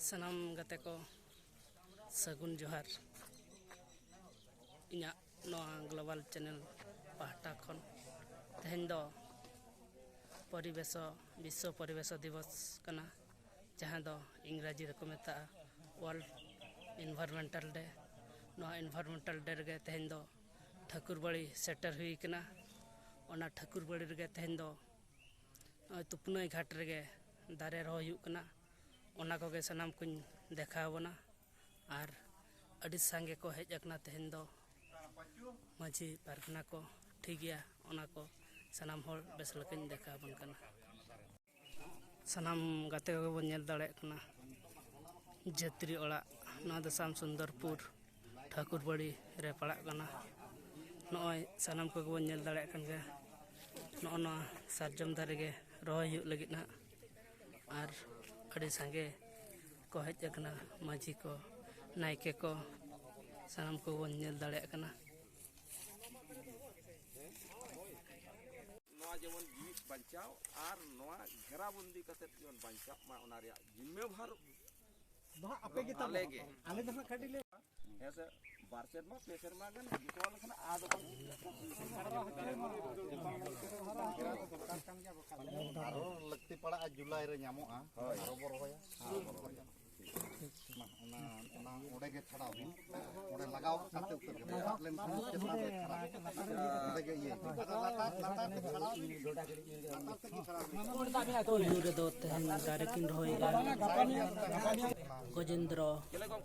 सनाम गाते को सगुन जोहार इना ग्लोबल चैनल पाहटा खन तेहन दो परिवेश विश्व परिवेश दिवस कना जहां दो इंग्राजी रको मेता world environmental day environmental day रे तेहन दो ठाकुरबाड़ी सेटर हुई कना ओना ठाकुरबाड़ी रे तेहन दो तुपनई घाट रे दारे रहो कना ओना को सनाम को देखावना और अड़ी सांगे को हेज अकना तेहन दो माझी पारखना को ठीक गया ओना को सनाम होल बेस लकन देखावन कना सनाम गाते को बन नेल दाड़े कना जात्री ओड़ा ना दसाम सुंदरपुर ठाकुरबाड़ी रे पड़ा कना नय सनाम को बन नेल दाड़े कन गे नोना सारजम दारे गे रहोय लगित ना और अड़ी सांगे को हेज अकना माझी को नायके को सनाम को बन नेल दाड़े कना जेमन जीवित बचाव और नवा घेराबंदी कते जेमन बचाव मा ओना रिया जिम्मेवार बहा आपे गे ताले गे आले दमा खडिले ऐसे बारसेर मा पेसर मा गन जितवाल खना आद आरो लगती पड़ा जुलाई रे ᱧᱟᱢᱚᱜᱼᱟ आरो बो रहोया ᱚᱱᱟ ᱚᱸᱰᱮ ᱜᱮ ᱪᱷᱟᱲᱟᱣ ᱵᱤᱱ ᱚᱸᱰे ᱞᱟᱜᱟᱣ ᱠᱟᱛᱮ ᱩᱛᱟᱹᱨ ᱜᱮ ᱞᱟᱜᱟᱣ ᱞᱮᱱ ᱠᱷᱟᱱ ᱪᱮᱛᱟᱱ ᱨᱮ ᱚᱸᱰे ᱜᱮ ᱤᱭᱟᱹ ᱞᱟᱛᱟᱨ ᱛᱮ ᱪᱷᱟᱲᱟᱣ ᱵᱤᱱ तो यूरे दो तेहन दारे किन रहोय गजेंद्र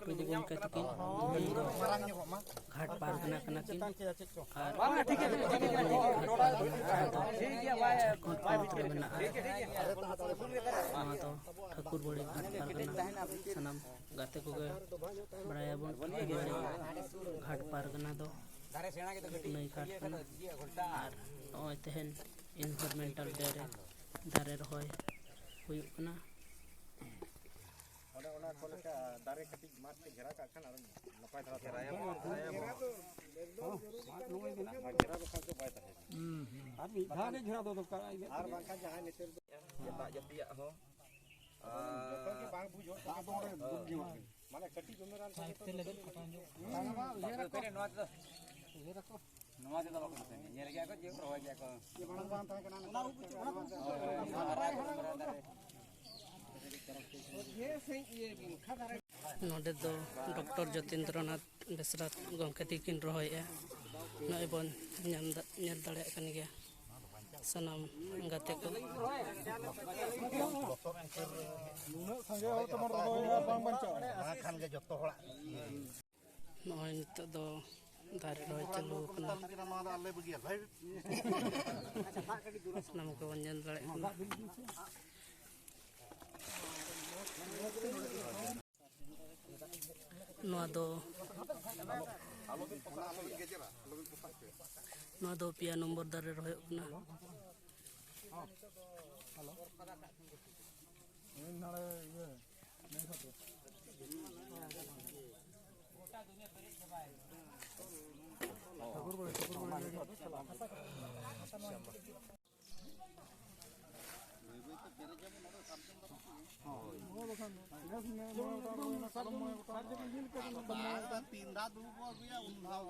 पिदिगम के तकिन घाट पार कना कना किन और ठीक है मेना तो ठाकुरबाड़ी घाट पार कना सनाम गाते को बड़ाया बन घाट पार कना दो नई घाट कना और नय तेहन एनवायरमेंटल डे रे दारे रहोय हुई कना ओडे ओना कोलका दारे कटी मार के घेरा का खान और नपाय धरा घेराया नोय बिना घेरा बखा के बाय ताहे और मी धाने घेरा दो का और बाका जहां नेचर जता जतिया हो जतो के बांग बुझो ता तोरे बुझो माने कटी जुमेरान ते लगे कटान जो करे नवा तो ये रखो नवा दे दो को नेल गया को जे रहो गया को ये बांग बांग था कना नोडे दो डॉक्टर जतीन्द्रनाथ बेसरा गमके तिकिन रहोय नय बन नेल दाड़े कन गया सनाम गाते को नुना संगे हो तमर रहोय बांग बंचा ना खान के जत्तो होड़ा नय नित दो दारे रहोय चालू कना नवा दा अल्ले बगिया भाई सनाम को बन नेल दाड़े कना नवा दो पिया नंबर दारे रहोय कना तीन रात ऊपर गया उन्हाव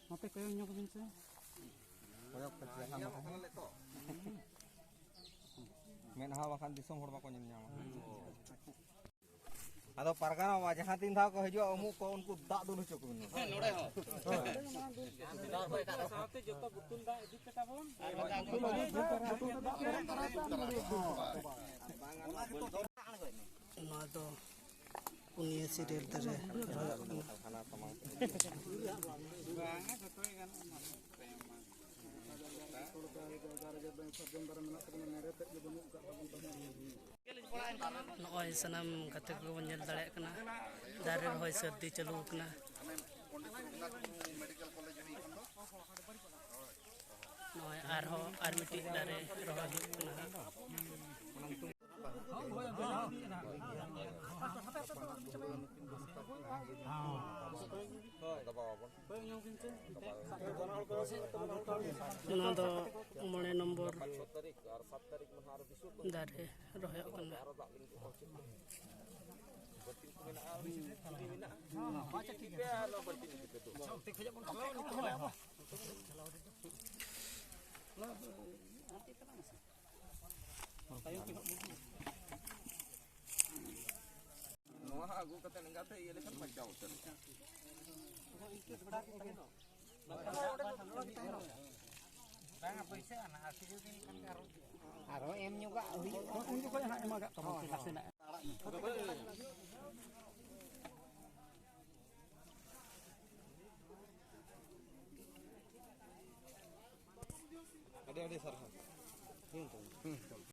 Mate kayo nyo ko minsan. koyok kecilan men hawa kan disom hor bako nyam ado pargana wa jahan tin thaw ko hijua umu ko unku dak dulu cukup node ho साथे जतो बुतुल दा इदी कटा बोन ना तो Punia serial तरे खाना तमाम नय सनाम गाते को बन नेल दाड़े कना दारे रहोय सर्दी चालू कना नय आरो आर मिटी दारे रहोय कना ᱠᱚᱭᱚᱜ ᱧᱚᱜ ᱵᱤᱱ ᱥᱮ ᱚᱱᱟ ᱫᱚ 9 ᱱᱚᱢᱵᱚᱨ 6 ᱛᱟᱹᱨᱤᱠᱷ ᱟᱨ 7 ᱛᱟᱹᱨᱤᱠᱷ ᱢᱟ ᱟᱨᱚ ᱵᱤᱥᱩ ᱫᱟᱨᱮ ᱨᱚᱦᱚᱭᱚᱜ ᱠᱟᱱᱟ ᱟᱨᱚ ᱫᱟᱜ ᱞᱤᱧ ᱵᱟᱹᱛᱤ ᱠᱚ ᱢᱮᱱᱟᱜᱼᱟ ᱴᱤভᱤ ᱢᱮᱱᱟᱜᱼᱟ ᱟᱪᱪᱷᱟ ᱴᱷᱤᱠ ᱜᱮᱭᱟ ᱟᱨ ᱵᱟᱹᱛᱤ ᱤᱫᱤ ᱯᱮ ᱛᱚ ᱱᱚᱣᱟ ᱟᱹᱜᱩ ᱠᱟᱛᱮ ᱮᱸᱜᱟᱛᱮ ᱤᱭᱟᱹ ᱞᱮᱠᱷᱟᱱ ᱵᱟᱧᱪᱟᱣ ᱩᱛᱟᱹᱨᱚᱜᱼᱟ ᱟᱨᱦᱚᱸ ᱮᱢ ᱧᱚᱜᱟᱜ ᱦᱩᱭᱩᱜᱼᱟ ᱩᱱ ᱡᱚᱠᱷᱚᱡ ᱦᱟᱸᱜ ᱮᱢᱟᱜᱟᱜ ᱛᱟᱵᱚᱱ ᱯᱮ ᱱᱟᱥᱮᱱᱟᱜ ᱟᱹᱰᱤ ᱟᱹᱰᱤ ᱥᱟᱨᱦᱟᱣ